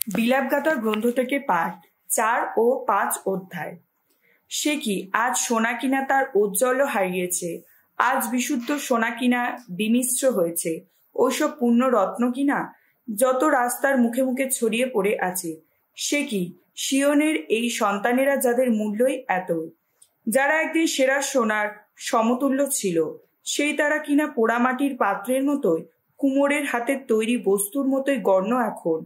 বিলাপগাথা গ্রন্থ থেকে পাঠ 4 ও 5 অধ্যায়। সে কি আজ সোনা কিনা তার ঔজ্জ্বল্য হারিয়েছে, আজ বিশুদ্ধ সোনা কিনা বিমিশ্র হয়েছে, ওইসব পূর্ণ রত্ন কিনা যত রাস্তার মুখে মুখে ছড়িয়ে পড়ে আছে। সে কি সিয়নের এই সন্তানেরা যাদের মূল্যই এতই, যারা একদিন সেরা সোনার সমতুল্য ছিল, সেই তারা কিনা পোড়ামাটির পাত্রের মতোই, কুমোরের হাতের তৈরি বস্তুর মতোই গণ্য এখন।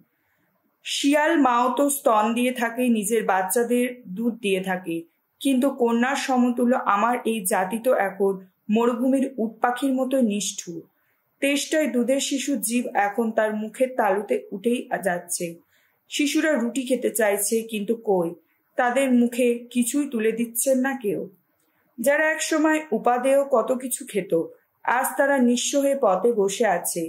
শিয়াল মাও তো স্তন দিয়ে থাকে, নিজের বাচ্চাদের দুধ দিয়ে থাকে, কিন্তু কন্যার সমতুল্য আমার এই জাতি তো এখন মরুভূমির উট পাখির মতো নিষ্ঠুর। তেষ্টায় দুধের শিশু জীব এখন তার মুখের তালুতে উঠেই যাচ্ছে। শিশুরা রুটি খেতে চাইছে, কিন্তু কই, তাদের মুখে কিছুই তুলে দিচ্ছেন না কেউ। যারা একসময় উপাদেয় কত কিছু খেত, আজ তারা নিঃস্ব হয়ে পথে বসে আছে।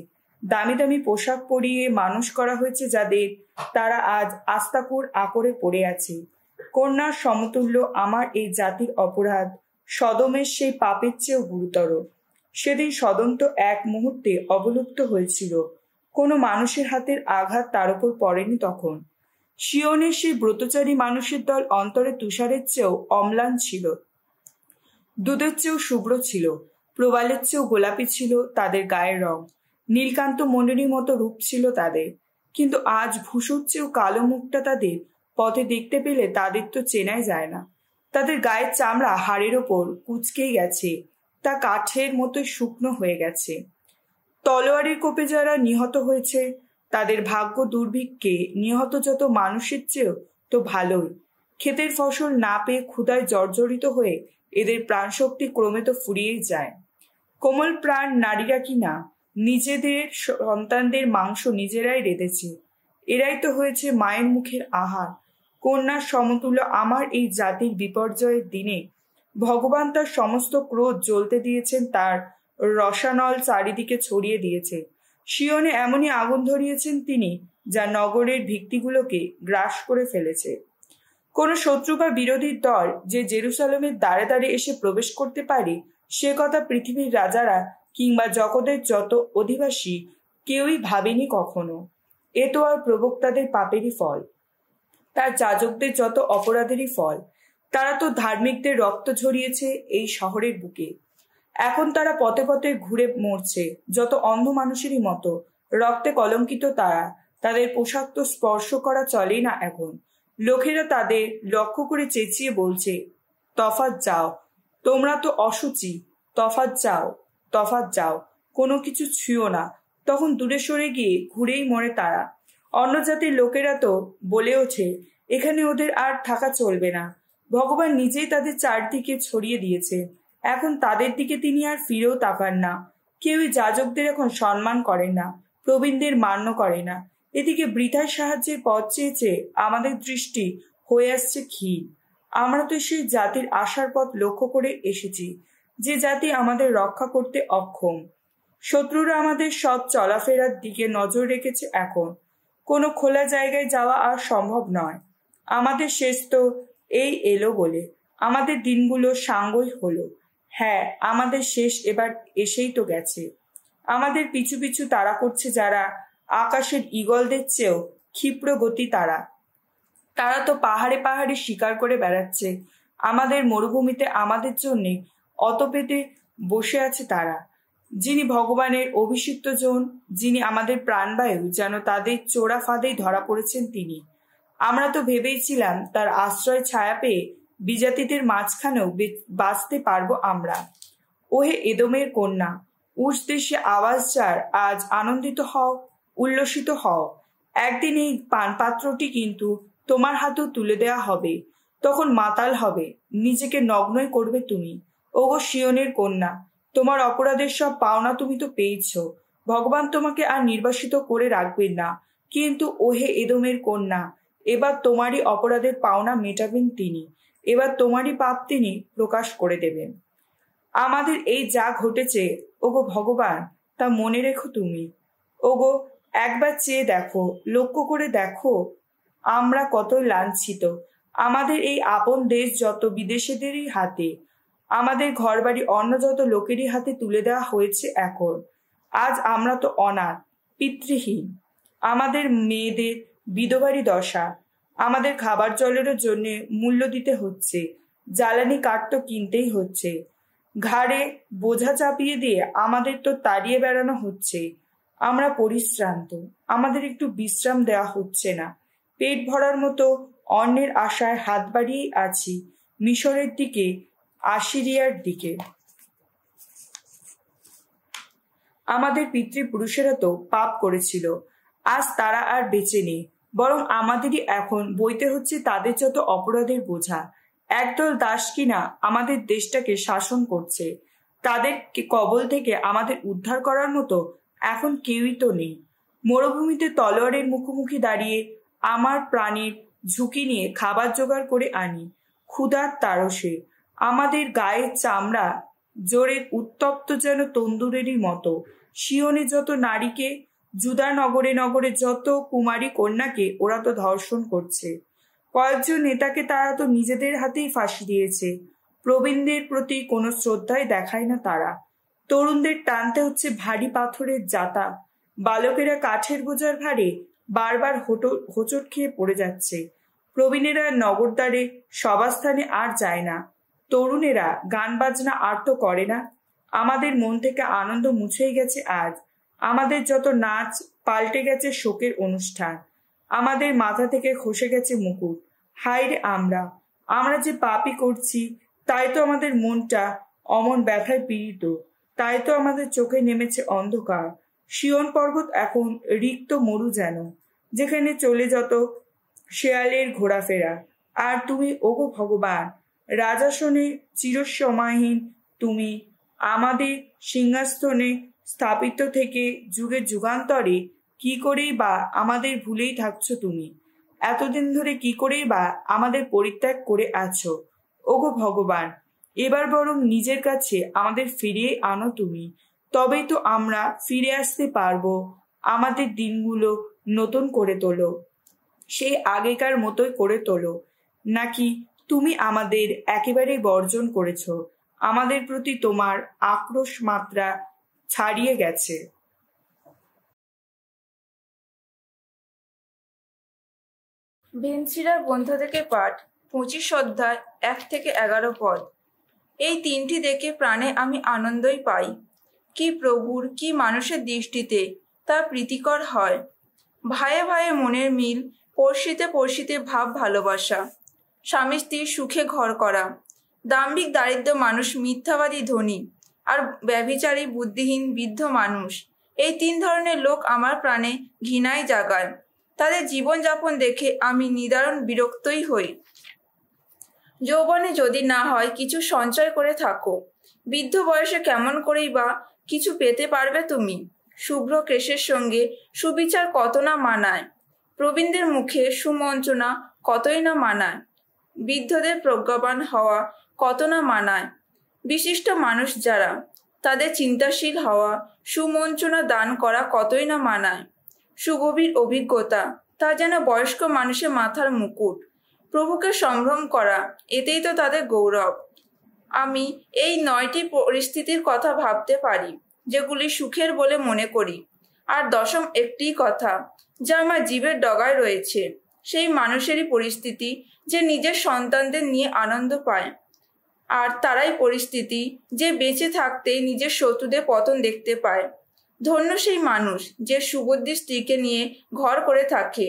দামি দামি পোশাক পরিয়ে মানুষ করা হয়েছে যাদের, তারা আজ আস্তাকুর আকরে পড়ে আছে। কন্যার সমতুল্য আমার এই জাতির অপরাধ সদমের সেই পাপের চেয়েও গুরুতর। সেদিন সদম তো এক মুহূর্তে অবলুপ্ত হয়েছিল, কোনো মানুষের হাতের আঘাত তার উপর পড়েনি তখন। সিয়নের সেই ব্রতচারী মানুষের দল অন্তরে তুষারের চেয়েও অম্লান ছিল, দুধের চেয়েও শুভ্র ছিল, প্রবালের চেয়েও গোলাপি ছিল তাদের গায়ের রং, নীলকান্ত মণ্ডলীর মতো রূপ ছিল তাদের। কিন্তু আজ ভূষুর চেয়েও কালো মুখটা তাদের পথে দেখতে পেলে তাদের তো চেনাই যায় না। তাদের গায়ের চামড়া হাড়ের ওপর কুঁচকেই গেছে, তা কাঠের মতো শুকনো হয়ে গেছে। তলোয়ারের কোপে যারা নিহত হয়েছে, তাদের ভাগ্য দুর্ভিক্ষে নিহত যত মানুষের চেয়েও তো ভালোই। ক্ষেতের ফসল না পেয়ে ক্ষুধায় জর্জরিত হয়ে এদের প্রাণশক্তি ক্রমে তো ফুরিয়েই যায়। কোমল প্রাণ নারীরা কিনা নিজেদের সন্তানদের মাংস নিজেরাই রেঁধেছে, এরাই তো হয়েছে মায়ের মুখের আহার। কন্যার সমতুল্য আমার এই জাতির বিপর্যয়ের দিনে ভগবান তার সমস্ত ক্রোধ জ্বলতে দিয়েছেন, তার রসানল চারিদিকে ছড়িয়ে দিয়েছে। সিয়নে এমনই আগুন ধরিয়েছেন তিনি, যা নগরের ভিত্তিগুলোকে গ্রাস করে ফেলেছে। কোন শত্রু বা বিরোধীর দল যে জেরুসালেমের দ্বারে দ্বারে এসে প্রবেশ করতে পারে, সে কথা পৃথিবীর রাজারা কিংবা জগতের যত অধিবাসী কেউই ভাবেনি কখনো। এ তো আর প্রবক্তাদের পাপেরই ফল, তার যাজকদের যত অপরাধেরই ফল। তারা তো ধার্মিকদের রক্ত ঝরিয়েছে এই শহরের বুকে, এখন তারা পথে পথে ঘুরে মরছে যত অন্ধ মানুষেরই মতো। রক্তে কলঙ্কিত তারা, তাদের পোশাক তো স্পর্শ করা চলেই না এখন। লোকেরা তাদের লক্ষ্য করে চেঁচিয়ে বলছে, তফাৎ যাও, তোমরা তো অসুচি, তফাৎ যাও, তফাৎ যাও, কোনো কিছু ছুঁয়ো না। তখন দূরে সরে গিয়ে ঘুরেই মরে তারা। অন্য জাতির লোকেরা তো বলে ওঠে, এখানে ওদের আর থাকা চলবে না। ভগবান নিজেই তাদের চারদিকে ছড়িয়ে দিয়েছে, এখন তাদের দিকে তিনি আর ফিরেও তাকান না। কেউই যাজকদের এখন সম্মান করে না, প্রবীণদের মান্য করে না। এদিকে বৃথায় সাহায্যের পথ চেয়েছে আমাদের দৃষ্টি হয়ে আসছে ক্ষীণ। আমরা তো সেই জাতির আশার পথ লক্ষ্য করে এসেছি, যে জাতি আমাদের রক্ষা করতে অক্ষম। শত্রুরা আমাদের সব চলাফেরার দিকে নজর রেখেছে এখন। কোনো খোলা জায়গায় যাওয়া আর সম্ভব নয়। আমাদের শেষ তো এই এলো বলে আমাদের দিনগুলো সাঙ্গই হলো। হ্যাঁ, আমাদের শেষ এবার এসেই তো গেছে। আমাদের পিছু পিছু তাড়া করছে যারা, আকাশের ঈগলদের চেয়েও ক্ষিপ্র গতি তারা। তারা তো পাহাড়ে পাহাড়ে শিকার করে বেড়াচ্ছে, আমাদের মরুভূমিতে আমাদের জন্যে অত পেতে বসে আছে তারা। যিনি ভগবানের অভিষিক্ত জন, যিনি আমাদের প্রাণবায়ু, যেন তাদের চোরা ফাঁদেই ধরা পড়েছেন তিনি। আমরা তো ভেবেইছিলাম তার আশ্রয় ছায়া পেয়ে বিজাতিদের মাঝখানেও বাঁচতে পারবো আমরা। ওহে এদোমের কন্যা, উস দেশে আওয়াজ যার, আজ আনন্দিত হও, উল্লসিত হও। একদিন এই পানপাত্রটি কিন্তু তোমার হাতেও তুলে দেয়া হবে, তখন মাতাল হবে, নিজেকে নগ্নই করবে তুমি। ওগো সিয়নের কন্যা, তোমার অপরাধের সব পাওনা তুমি তো পেয়েছ, ভগবান তোমাকে আর নির্বাসিত করে রাখবেন না। কিন্তু ওহে এদোমের কন্যা, এবার তোমারই অপরাধের পাওনা মেটাবেন তিনি, এবার তোমারই পাপ তিনি প্রকাশ করে দেবেন। আমাদের এই যা ঘটেছে ওগো ভগবান, তা মনে রেখো তুমি। ওগো একবার চেয়ে দেখো, লক্ষ্য করে দেখো, আমরা কতই লাঞ্ছিত। আমাদের এই আপন দেশ যত বিদেশিদেরই হাতে, আমাদের ঘরবাড়ি অন্য যত লোকেরই হাতে তুলে দেওয়া হয়েছে এখন। আজ আমরা তো অনাথ, পিতৃহীন। আমাদের মেয়েদের বিধবারই দশা। আমাদের খাবার জলেরও জন্য মূল্য দিতে হচ্ছে, জ্বালানি কাঠ তো কিনতেই হচ্ছে। ঘাড়ে বোঝা চাপিয়ে দিয়ে আমাদের তো তাড়িয়ে বেড়ানো হচ্ছে। আমরা পরিশ্রান্ত, আমাদের একটু বিশ্রাম দেওয়া হচ্ছে না। পেট ভরার মতো অন্যের আশায় হাত বাড়িয়েই আছি, মিশরের দিকে, আশিরিয়ার দিকে। আমাদের পিতৃপুরুষেরা তো পাপ করেছিল, আজ তারা আর বেঁচে নেই, বরং আমাদেরই এখন বইতে হচ্ছে তাদের যত অপরাধের বোঝা। একদল দাস কিনা আমাদের দেশটাকে শাসন করছে, তাদের কবল থেকে আমাদের উদ্ধার করার মতো এখন কেউই তো নেই। মরুভূমিতে তলোয়ারের মুখোমুখি দাঁড়িয়ে আমার প্রাণের ঝুঁকি নিয়ে খাবার জোগাড় করে আনি ক্ষুধার তারসে। আমাদের গায়ের চামড়া জোরে উত্তপ্ত যেন তন্দুরেরই মতো। সিয়নে যত নারীকে, জুদা নগরে নগরে যত কুমারী কন্যাকে ওরা তো ধর্ষণ করছে। কয়েকজন নেতাকে তারা তো নিজেদের হাতেই ফাঁসি দিয়েছে। প্রবীণদের প্রতি কোনো শ্রদ্ধাই দেখায় না তারা। তরুণদের টানতে হচ্ছে ভারী পাথরের জাতা। বালকেরা কাঠের বোঝার ভারে বারবার হোঁচট খেয়ে পড়ে যাচ্ছে। প্রবীণেরা নগরদ্বারে সভাস্থানে আর যায় না। তরুণেরা গান বাজনা আর তো করে না। আমাদের মন থেকে আনন্দ মুছেই গেছে আজ। আমাদের যত নাচ পাল্টে গেছে শোকের অনুষ্ঠান। আমাদের মাথা থেকে খসে গেছে মুকুট। হায় রে আমরা যে পাপই করছি, তাই তো আমাদের মনটা অমন ব্যথায় পীড়িত, তাই তো আমাদের চোখে নেমেছে অন্ধকার। সিয়ন পর্বত এখন রিক্ত মরু যেন, যেখানে চলে যত শেয়ালের ঘোরাফেরা। আর তুমি ওগো ভগবান, রাজাসনে চিরসমাহীন তুমি, আমাদের সিংহাসনে স্থাপিত থেকে যুগের যুগান্তরে কি করেই বা আমাদের ভুলেই থাকছো তুমি? এতদিন ধরে কি করেই বা আমাদের পরিত্যাগ করে আছো? ওগো ভগবান, এবার বরং নিজের কাছে আমাদের ফিরিয়ে আনো তুমি, তবেই তো আমরা ফিরে আসতে পারবো। আমাদের দিনগুলো নতুন করে তোলো, সেই আগেকার মতোই করে তোলো। নাকি তুমি আমাদের একেবারেই বর্জন করেছো? আমাদের প্রতি তোমার আক্রোশ মাত্রা ছাড়িয়ে গেছে। ভেনসিরার গ্রন্থ থেকে পাঠ, 25 অধ্যায়, 1 থেকে 11 পদ। এই তিনটি দেখে প্রাণে আমি আনন্দই পাই। কি প্রভুর, কি মানুষের দৃষ্টিতে তা প্রীতিকর হয়। ভাইয়ে ভাইয়ে মনের মিল, পড়শিতে পড়শিতে ভাব ভালোবাসা, স্বামী স্ত্রীর সুখে ঘর করা। দাম্ভিক দারিদ্র মানুষ, মিথ্যাবাদী ধনী, আর ব্যভিচারী বুদ্ধিহীন বৃদ্ধ মানুষ, এই 3 ধরনের লোক আমার প্রাণে ঘৃণায় জাগায়। তাদের জীবনযাপন দেখে আমি নিদারুণ বিরক্তই হই। যৌবনে যদি না হয় কিছু সঞ্চয় করে থাকো, বৃদ্ধ বয়সে কেমন করেই বা কিছু পেতে পারবে তুমি? শুভ্র কেশের সঙ্গে সুবিচার কত না মানায়, প্রবীণদের মুখে সুমঞ্চনা কতই না মানায়, বৃদ্ধদের প্রজ্ঞাবান হওয়া কত না মানায়। বিশিষ্ট মানুষ যারা, তাদের চিন্তাশীল হওয়া, সুমঞ্চনা দান করা কতই না মানায়। সুগভীর অভিজ্ঞতা, তা যেন বয়স্ক মানুষের মাথার মুকুট। প্রভুকে সম্ভ্রম করা, এতেই তো তাদের গৌরব। আমি এই 9টি পরিস্থিতির কথা ভাবতে পারি, যেগুলি সুখের বলে মনে করি। আর দশম একটি কথা, যা আমার জীবের ডগায় রয়েছে, সেই মানুষেরই পরিস্থিতি যে নিজের সন্তানদের নিয়ে আনন্দ পায়। আর তারাই পরিস্থিতি যে বেঁচে থাকতে নিজের শত্রুদের পতন দেখতে পায়। ধন্য সেই মানুষ যে সুবুদ্ধি স্ত্রীকে নিয়ে ঘর করে থাকে,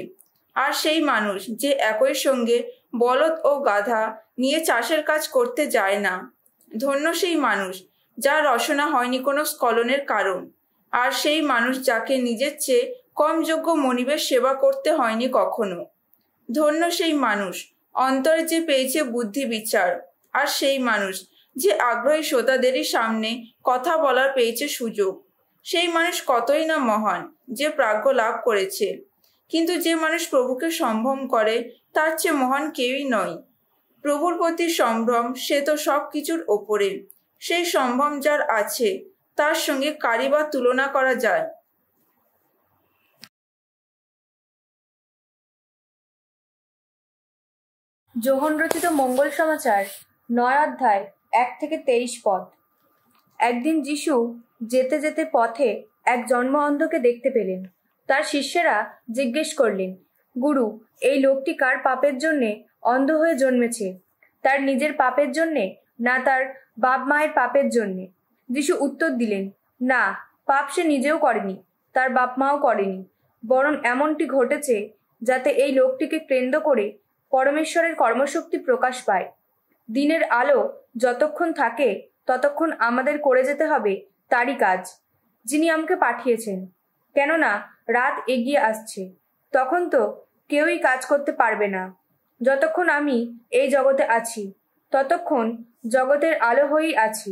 আর সেই মানুষ যে একই সঙ্গে বলদ ও গাধা নিয়ে চাষের কাজ করতে যায় না। ধন্য সেই মানুষ যার রসনা হয়নি কোনো স্খলনের কারণ, আর সেই মানুষ যাকে নিজের চেয়ে কম যোগ্য মনিবের সেবা করতে হয়নি কখনো। ধন্য সেই মানুষ অন্তরে যে পেয়েছে বুদ্ধি বিচার, আর সেই মানুষ যে আগ্রহী শ্রোতাদেরই সামনে কথা বলার পেয়েছে সুযোগ। সেই মানুষ কতই না মহান যে প্রাজ্ঞ লাভ করেছে, কিন্তু যে মানুষ প্রভুকে সম্ভ্রম করে তার চেয়ে মহান কেউই নয়। প্রভুর প্রতি সম্ভ্রম সে তো সব কিছুর ওপরে। সেই সম্ভ্রম যার আছে তার সঙ্গে কারি বা তুলনা করা যায়? যোহন রচিত মঙ্গল সমাচার 9 অধ্যায় 1 থেকে 23 পদ। একদিন যিশু যেতে যেতে পথে এক জন্ম অন্ধকে দেখতে পেলেন। তার শিষ্যেরা জিজ্ঞেস করলেন, গুরু, এই লোকটি কার পাপের জন্যে অন্ধ হয়ে জন্মেছে? তার নিজের পাপের জন্যে না তার বাপ মায়ের পাপের জন্যে? যিশু উত্তর দিলেন, না, পাপ সে নিজেও করেনি, তার বাপ মাও করেনি, বরং এমনটি ঘটেছে যাতে এই লোকটিকে কেন্দ্র করে পরমেশ্বরের কর্মশক্তি প্রকাশ পায়। দিনের আলো যতক্ষণ থাকে ততক্ষণ আমাদের করে যেতে হবে তারই কাজ, যিনি আমাকে পাঠিয়েছেন। কেননা রাত এগিয়ে আসছে, তখন তো কেউই কাজ করতে পারবে না। যতক্ষণ আমি এই জগতে আছি ততক্ষণ জগতের আলো হয়েই আছি।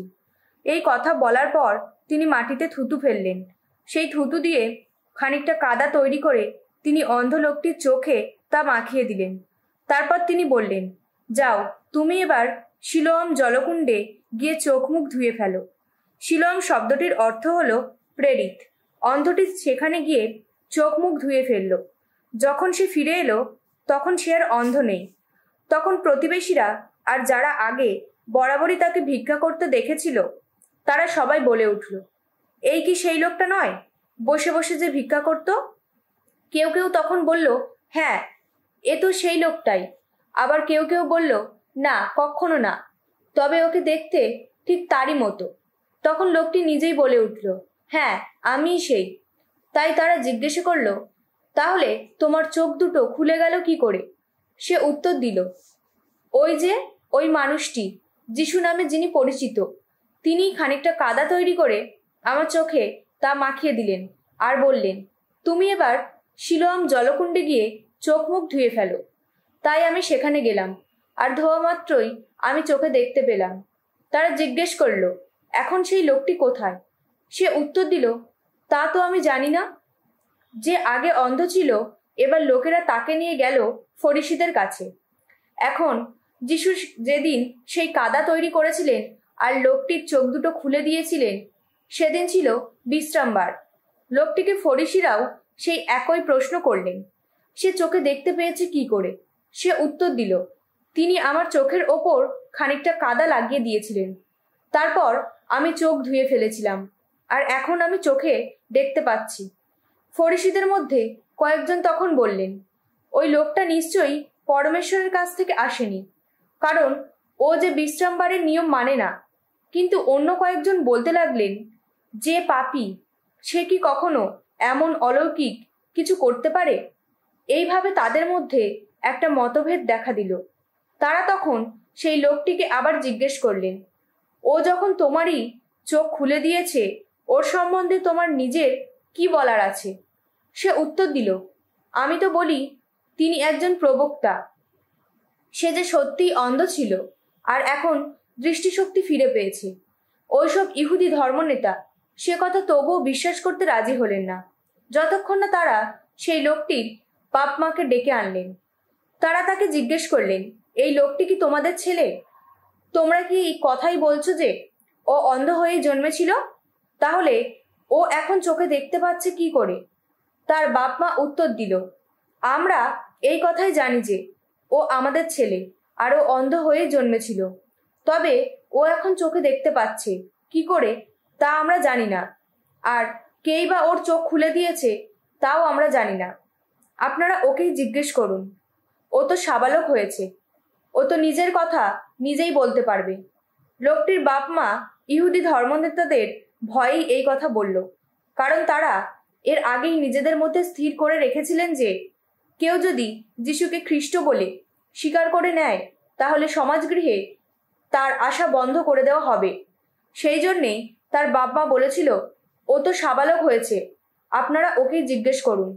এই কথা বলার পর তিনি মাটিতে থুতু ফেললেন। সেই থুতু দিয়ে খানিকটা কাদা তৈরি করে তিনি অন্ধ লোকটির চোখে তা মাখিয়ে দিলেন। তারপর তিনি বললেন, যাও, তুমি এবার শিলোয়াম জলকুণ্ডে গিয়ে চোখ মুখ ধুয়ে ফেলো। শিলোয়াম শব্দটির অর্থ হলো প্রেরিত। অন্ধটি সেখানে গিয়ে চোখ মুখ ধুয়ে ফেলল। যখন সে ফিরে এলো তখন সে আর অন্ধ নেই। তখন প্রতিবেশীরা আর যারা আগে বরাবরই তাকে ভিক্ষা করতে দেখেছিল তারা সবাই বলে উঠল, এই কি সেই লোকটা নয়, বসে বসে যে ভিক্ষা করত? কেউ কেউ তখন বলল, হ্যাঁ, এ তো সেই লোকটাই। আবার কেউ কেউ বলল, না, কখনো না, তবে ওকে দেখতে ঠিক তারই মতো। তখন লোকটি নিজেই বলে উঠল, হ্যাঁ, আমিই সেই। তাই তারা জিজ্ঞেস করল, তাহলে তোমার চোখ দুটো খুলে গেল কি করে? সে উত্তর দিল, ওই যে ওই মানুষটি, যিশু নামে যিনি পরিচিত, তিনি খানিকটা কাদা তৈরি করে আমার চোখে তা মাখিয়ে দিলেন আর বললেন, তুমি এবার শিলোয়াম জলকুণ্ডে গিয়ে চোখ মুখ ধুয়ে ফেলো। তাই আমি সেখানে গেলাম, আর ধোয়া মাত্রই আমি চোখে দেখতে পেলাম। তারা জিজ্ঞেস করলো, এখন সেই লোকটি কোথায়? সে উত্তর দিল, তা তো আমি জানি না। যে আগে অন্ধ ছিল এবার লোকেরা তাকে নিয়ে গেল ফরিসীদের কাছে। এখন যিশু যেদিন সেই কাদা তৈরি করেছিলেন আর লোকটির চোখ দুটো খুলে দিয়েছিলেন সেদিন ছিল বিশ্রামবার। লোকটিকে ফরিসীরাও সেই একই প্রশ্ন করলেন, সে চোখে দেখতে পেয়েছে কি করে? সে উত্তর দিল, তিনি আমার চোখের ওপর খানিকটা কাদা লাগিয়ে দিয়েছিলেন, তারপর আমি চোখ ধুয়ে ফেলেছিলাম, আর এখন আমি চোখে দেখতে পাচ্ছি। ফরিসীদের মধ্যে কয়েকজন তখন বললেন, ওই লোকটা নিশ্চয়ই পরমেশ্বরের কাছ থেকে আসেনি, কারণ ও যে বিশ্রামবারের নিয়ম মানে না। কিন্তু অন্য কয়েকজন বলতে লাগলেন, যে পাপী, সে কি কখনো এমন অলৌকিক কিছু করতে পারে? এইভাবে তাদের মধ্যে একটা মতভেদ দেখা দিল। তারা তখন সেই লোকটিকে আবার জিজ্ঞেস করলেন, ও যখন তোমারই চোখ খুলে দিয়েছে, ওর সম্বন্ধে তোমার নিজের কি বলার আছে? সে উত্তর দিল, আমি তো বলি তিনি একজন প্রবক্তা। সে যে সত্যিই অন্ধ ছিল আর এখন দৃষ্টিশক্তি ফিরে পেয়েছে। ওইসব ইহুদি ধর্মনেতা সে কথা তবুও বিশ্বাস করতে রাজি হলেন না, যতক্ষণ না তারা সেই লোকটির বাপ মাকে ডেকে আনলেন। তারা তাকে জিজ্ঞেস করলেন, এই লোকটি কি তোমাদের ছেলে? তোমরা কি এই কথাই বলছো যে ও অন্ধ হয়েই জন্মেছিল? তাহলে ও এখন চোখে দেখতে পাচ্ছে কি করে? তার বাপ মা উত্তর দিল, আমরা এই কথাই জানি যে ও আমাদের ছেলে আর ও অন্ধ হয়ে জন্মেছিল, তবে ও এখন চোখে দেখতে পাচ্ছে কি করে তা আমরা জানি না, আর কেই বা ওর চোখ খুলে দিয়েছে তাও আমরা জানি না। আপনারা ওকেই জিজ্ঞেস করুন, ও তো সাবালক হয়েছে, ও তো নিজের কথা নিজেই বলতে পারবে। লোকটির বাপ মা ইহুদি ধর্মনেতাদের ভয়েই এই কথা বলল, কারণ তারা এর আগেই নিজেদের মধ্যে স্থির করে রেখেছিলেন যে কেউ যদি যিশুকে খ্রিস্ট বলে স্বীকার করে নেয় তাহলে সমাজগৃহে তার আসা বন্ধ করে দেওয়া হবে। সেই জন্যেই তার বাপ মা বলেছিল, ও তো সাবালক হয়েছে, আপনারা ওকেই জিজ্ঞেস করুন।